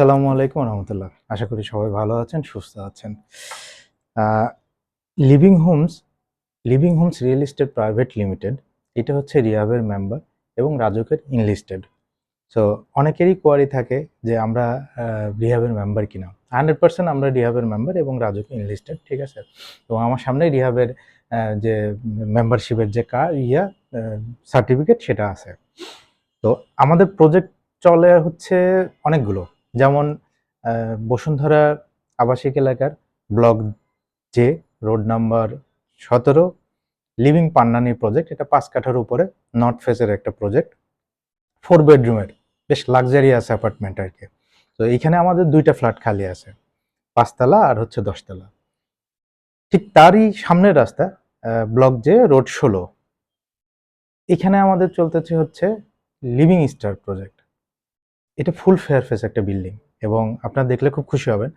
আসসালামু আলাইকুম রহমতুল্লাহ। আশা করি সবাই ভালো আছেন, সুস্থ আছেন। Ah, living homes living homes real estate private limited, এটা হচ্ছে রিহাবের মেম্বার এবং রাজুকের ইনলিস্টেড। সো অনেকেরই কোয়ারি থাকে যে আমরা রিহাবের মেম্বার কিনা। 100% আমরা রিহাবের মেম্বার এবং রাজুক ইনলিস্টেড, ঠিক আছে। তো আমার সামনে রিহাবের যে মেম্বারশিপের যে সার্টিফিকেট সেটা আছে। তো আমাদের প্রজেক্ট চলে হচ্ছে অনেকগুলো, যেমন বসুন্ধরা আবাসিক এলাকার block J, road number 17, living Pannani project. এটা 5 কাঠার উপরে নর্থ ফেসের একটা প্রজেক্ট, 4 বেডরুমের, বেশ লাক্সারিয়াস অ্যাপার্টমেন্ট আর কি। তো এইখানে আমাদের 2টা ফ্ল্যাট খালি আছে, 5 তলা আর হচ্ছে 10 তলা। ঠিক তারই সামনের রাস্তা, ব্লক জে, রোড 16, এখানে আমাদের চলতেছে হচ্ছে লিভিং স্টার প্রজেক্ট। এটা ফুল ফেয়ার ফেস একটা বিল্ডিং এবং আপনারা দেখলে খুব খুশি হবেন।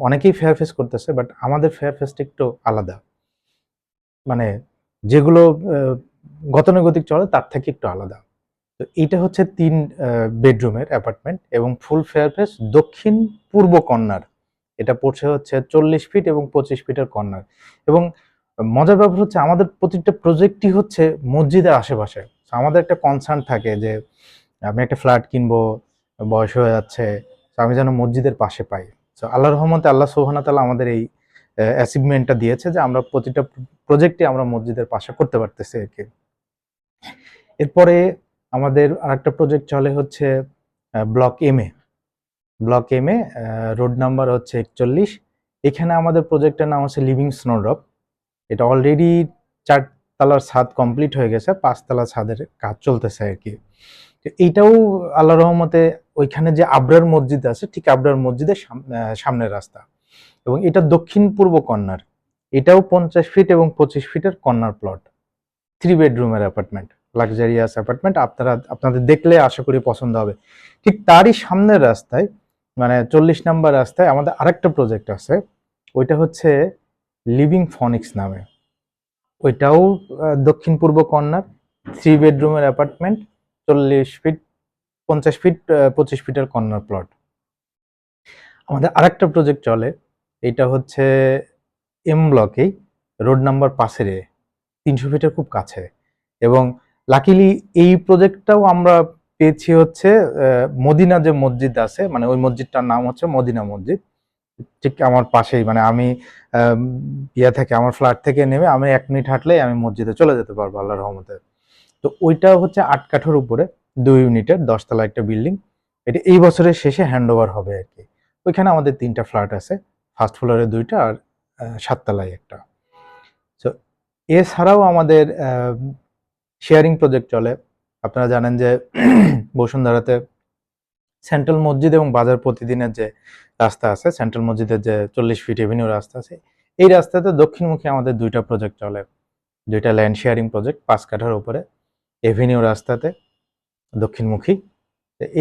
অনেকেই ফেয়ার ফেস করতেছে, বাট আমাদের ফেয়ার ফেসটা একটু আলাদা, মানে যেগুলো গতানুগতিক চলে তার থেকে একটু আলাদা। তো এইটা হচ্ছে 3 বেডরুমের অ্যাপার্টমেন্ট এবং ফুল ফেয়ার ফেস দক্ষিণ পূর্ব কর্নার। এটা পড়ছে হচ্ছে 40 ফিট এবং 25 ফিটের কর্নার। এবং মজার ব্যাপার হচ্ছে আমাদের প্রতিটা প্রজেক্টই হচ্ছে মসজিদের আশেপাশে। আমাদের একটা কনসার্ন থাকে যে আমি একটা ফ্ল্যাট কিনবো, বয়স হয়ে যাচ্ছে, তো আমি যেন মসজিদের পাশে পাই। তো আল্লাহর রহমতে আল্লাহ সুবহানাহু ওয়া তাআলা আমাদের এই অ্যাচিভমেন্টটা দিয়েছে যে আমরা প্রতিটা প্রজেক্টে আমরা মসজিদের পাশে করতে পারতেছি আর কি। এরপরে আমাদের আরেকটা প্রজেক্ট চলে হচ্ছে block M A. Block M A, road number হচ্ছে 41। এখানে আমাদের প্রজেক্টের নাম হচ্ছে লিভিং স্নোড্রপ। এটা অলরেডি 4 তলার ছাদ কমপ্লিট হয়ে গেছে, 5 তলা ছাদের কাজ চলতেছে আর কি। এইটাও আল্লাহ রহমতে ওইখানে যে আবরার মসজিদ আছে, ঠিক আবরার মসজিদের সামনের রাস্তা এবং এটা দক্ষিণ পূর্ব কর্নার। এটাও 50 ফিট এবং 25 ফিটের কর্নার প্লট, 3 বেডরুমের অ্যাপার্টমেন্ট, লাক্সারিয়াস অ্যাপার্টমেন্ট। আপনাদের দেখলে আশা করি পছন্দ হবে। ঠিক তারই সামনের রাস্তায়, মানে 40 নাম্বার রাস্তায় আমাদের আরেকটা প্রজেক্ট আছে, ওইটা হচ্ছে লিভিং ফনিক্স নামে। ওইটাও দক্ষিণ পূর্ব কর্নার, 3 বেডরুমের অ্যাপার্টমেন্ট, 40 ফিট 50 ফিট 25 ফিটের কর্নার প্লট। আমাদের আরেকটা প্রজেক্ট চলে, এটা হচ্ছে এম ব্লকেই, রোড নাম্বার 5 300 ফিটের খুব কাছে। এবং লাকিলি এই প্রজেক্টটাও আমরা পেয়েছি হচ্ছে মদিনা যে মসজিদ আছে, মানে ওই মসজিদটার নাম হচ্ছে মদিনা মসজিদ, ঠিক আমার পাশেই। মানে আমি থেকে আমার ফ্ল্যাট থেকে নেমে আমি 1 মিনিট হাঁটলেই আমি মসজিদে চলে যেতে পারবো আল্লাহর রহমতে। তো ওইটা হচ্ছে 8 কাঠার উপরে 2 ইউনিটের 10 তলা একটা বিল্ডিং। এটা এই বছরের শেষে হ্যান্ড ওভার হবে আর কি। ওইখানে আমাদের 3টা ফ্ল্যাট আছে, ফার্স্ট ফ্লোরে 2টা আর 7 তলায় একটা। তো এছাড়াও আমাদের শেয়ারিং প্রজেক্ট চলে। আপনারা জানেন যে বসুন্ধরাতে সেন্ট্রাল মসজিদ এবং বাজার প্রতিদিনের যে রাস্তা আছে, সেন্ট্রাল মসজিদের যে 40 ফিট এভিনিউ রাস্তা আছে, এই রাস্তাতে দক্ষিণমুখী আমাদের 2টা প্রজেক্ট চলে। 2টা ল্যান্ড শেয়ারিং প্রজেক্ট 5 কাঠার উপরে এভিনিউ রাস্তাতে দক্ষিণমুখী।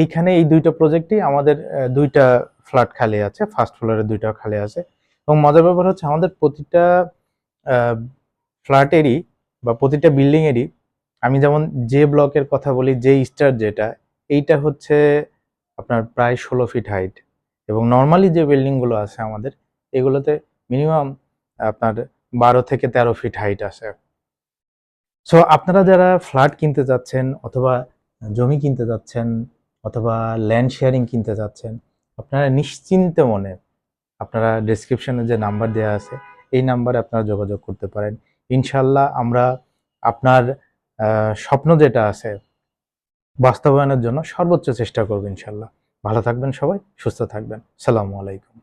এইখানে এই 2টা প্রজেক্টই আমাদের 2টা ফ্ল্যাট খালি আছে, ফার্স্ট ফ্লোরে 2টাও খালি আছে। এবং মজার ব্যাপার হচ্ছে আমাদের প্রতিটা ফ্ল্যাটেরই বা প্রতিটা বিল্ডিং এরই, আমি যেমন যে ব্লকের কথা বলি, যে স্টার যেটা, এইটা হচ্ছে আপনার প্রায় 16 ফিট হাইট। এবং নর্মালি যে বিল্ডিংগুলো আছে আমাদের, এগুলোতে মিনিমাম আপনার 12 থেকে 13 ফিট হাইট আছে। সো আপনারা যারা ফ্ল্যাট কিনতে যাচ্ছেন অথবা জমি কিনতে যাচ্ছেন অথবা ল্যান্ড শেয়ারিং কিনতে যাচ্ছেন, আপনারা নিশ্চিন্তে মনে আপনারা ডেসক্রিপশনে যে নাম্বার দেওয়া আছে এই নাম্বারে আপনারা যোগাযোগ করতে পারেন। ইনশাল্লাহ আমরা আপনার স্বপ্ন যেটা আছে বাস্তবায়নের জন্য সর্বোচ্চ চেষ্টা করব ইনশাল্লাহ। ভালো থাকবেন সবাই, সুস্থ থাকবেন। সালামু আলাইকুম।